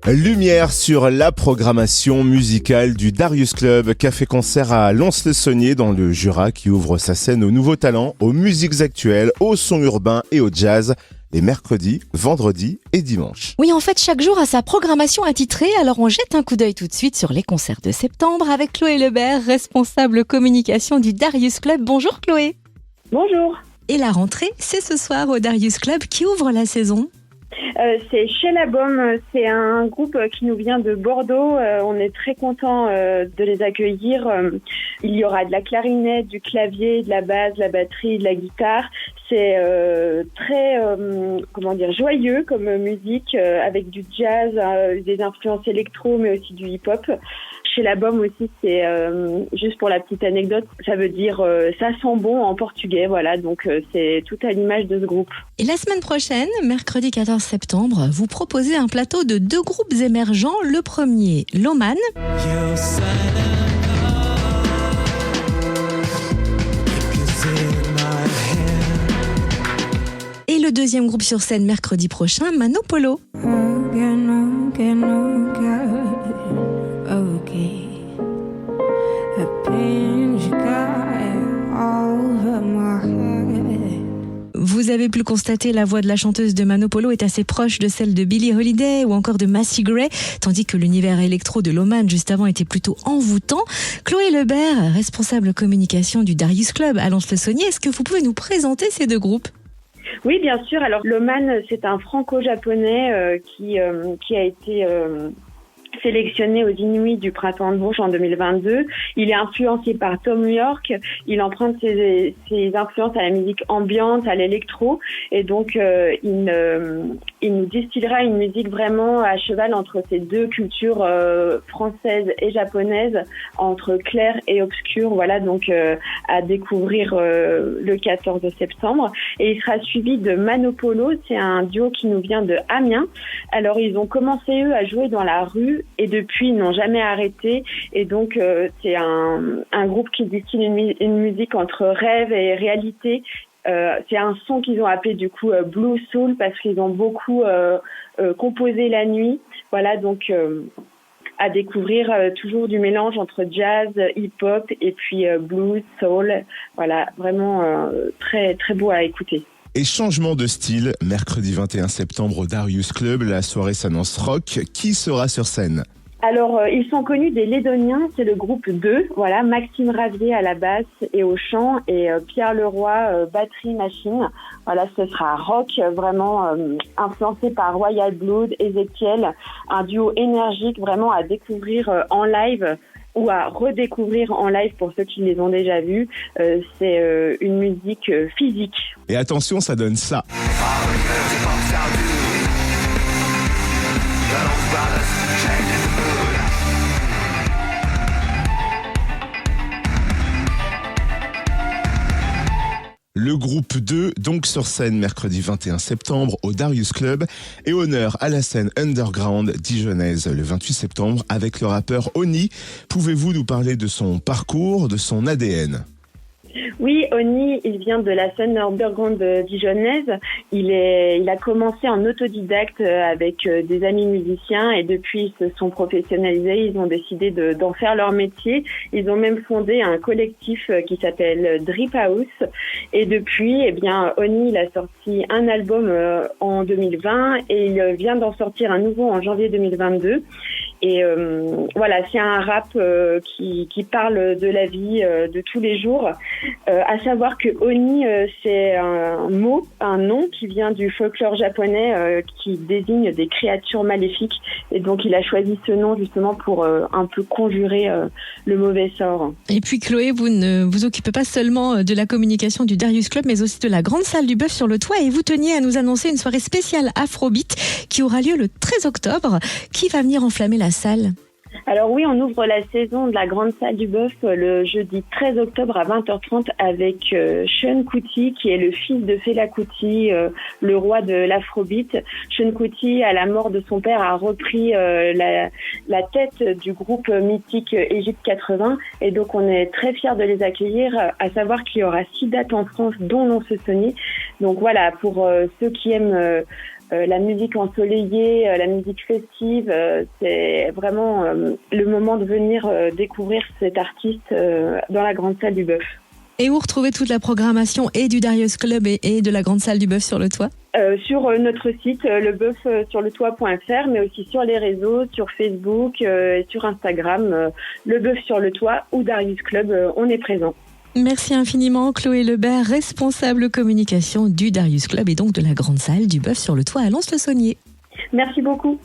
Lumière sur la programmation musicale du Darius Club, café-concert à Lons-le-Saunier dans le Jura qui ouvre sa scène aux nouveaux talents, aux musiques actuelles, au son urbain et au jazz, les mercredis, vendredis et dimanches. Oui, en fait, chaque jour a sa programmation attitrée, alors on jette un coup d'œil tout de suite sur les concerts de septembre avec Chloé Lebert, responsable communication du Darius Club. Bonjour Chloé. Bonjour. Et la rentrée, c'est ce soir au Darius Club qui ouvre la saison. C'est chez La Baume, c'est un groupe qui nous vient de Bordeaux. On est très content de les accueillir. Il y aura de la clarinette, du clavier, de la basse, de la batterie, de la guitare. C'est très joyeux comme musique avec du jazz, des influences électro mais aussi du hip-hop. Chez La Baume aussi, c'est juste pour la petite anecdote, ça veut dire ça sent bon en portugais, voilà, donc c'est tout à l'image de ce groupe. Et la semaine prochaine, mercredi 14 septembre, vous proposez un plateau de 2 groupes émergents. Le premier, Loman. Et le deuxième groupe sur scène mercredi prochain, Manopolo. Vous avez pu le constater, la voix de la chanteuse de Manopolo est assez proche de celle de Billie Holiday ou encore de Macy Gray, tandis que l'univers électro de Loman juste avant était plutôt envoûtant. Chloé Lebert, responsable communication du Darius Club à Lons-le-Saunier, est-ce que vous pouvez nous présenter ces 2 groupes ? Oui, bien sûr. Alors, Loman, c'est un franco-japonais qui a été sélectionné aux Inuits du Printemps de Bourges en 2022. Il est influencé par Tom York. Il emprunte ses influences à la musique ambiante, à l'électro. Et donc, il nous distillera une musique vraiment à cheval entre ces 2 cultures françaises et japonaises, entre clair et obscur. Voilà, donc à découvrir le 14 septembre. Et il sera suivi de Manopolo. C'est un duo qui nous vient de Amiens. Alors, ils ont commencé, eux, à jouer dans la rue et depuis, ils n'ont jamais arrêté. Et donc, c'est un groupe qui distille une musique entre rêve et réalité. C'est un son qu'ils ont appelé du coup Blue Soul parce qu'ils ont beaucoup composé la nuit. Voilà, donc à découvrir toujours du mélange entre jazz, hip-hop et puis blues, soul. Voilà, vraiment très très beau à écouter. Et changement de style, mercredi 21 septembre au Darius Club, la soirée s'annonce rock. Qui sera sur scène ? Alors, ils sont connus des Lédoniens, c'est le groupe 2, voilà, Maxime Ravier à la basse et au chant, et Pierre Leroy, batterie machine. Voilà, ce sera rock, vraiment influencé par Royal Blood, Ezekiel, un duo énergique vraiment à découvrir en live ou à redécouvrir en live pour ceux qui les ont déjà vus. C'est une musique physique. Et attention, ça donne ça. Le groupe 2, donc sur scène mercredi 21 septembre au Darius Club, et honneur à la scène underground dijonnaise le 28 septembre avec le rappeur Oni. Pouvez-vous nous parler de son parcours, de son ADN ? Oui, Oni, il vient de la scène underground dijonnaise. Il a commencé en autodidacte avec des amis musiciens et depuis ils se sont professionnalisés. Ils ont décidé d'en faire leur métier. Ils ont même fondé un collectif qui s'appelle Drip House. Et depuis, Oni, il a sorti un album en 2020 et il vient d'en sortir un nouveau en janvier 2022. Et voilà, c'est un rap qui parle de la vie de tous les jours. À savoir que Oni, c'est un nom qui vient du folklore japonais qui désigne des créatures maléfiques. Et donc, il a choisi ce nom justement pour un peu conjurer le mauvais sort. Et puis Chloé, vous ne vous occupez pas seulement de la communication du Darius Club, mais aussi de la grande salle du Bœuf sur le toit. Et vous teniez à nous annoncer une soirée spéciale Afrobeat qui aura lieu le 13 octobre. Qui va venir enflammer la salle ? Alors oui, on ouvre la saison de la grande salle du Bœuf le jeudi 13 octobre à 20h30 avec Sean Kuti, qui est le fils de Fela Kuti, le roi de l'Afrobeat. Sean Kuti, à la mort de son père, a repris la tête du groupe mythique Égypte 80 et donc on est très fiers de les accueillir, à savoir qu'il y aura 6 dates en France dont Lons-le-Saunier. Donc voilà, pour ceux qui aiment la musique ensoleillée, la musique festive. C'est vraiment le moment de venir découvrir cet artiste dans la grande salle du Bœuf. Et où retrouver toute la programmation et du Darius Club et de la grande salle du Bœuf sur le toit? Sur notre site lebeufsurletoit.fr, mais aussi sur les réseaux, sur Facebook et sur Instagram, Le Bœuf sur le Toit ou Darius Club, on est présent. Merci infiniment Chloé Lebert, responsable communication du Darius Club et donc de la grande salle du Bœuf sur le Toit à Lons-le-Saunier. Merci beaucoup.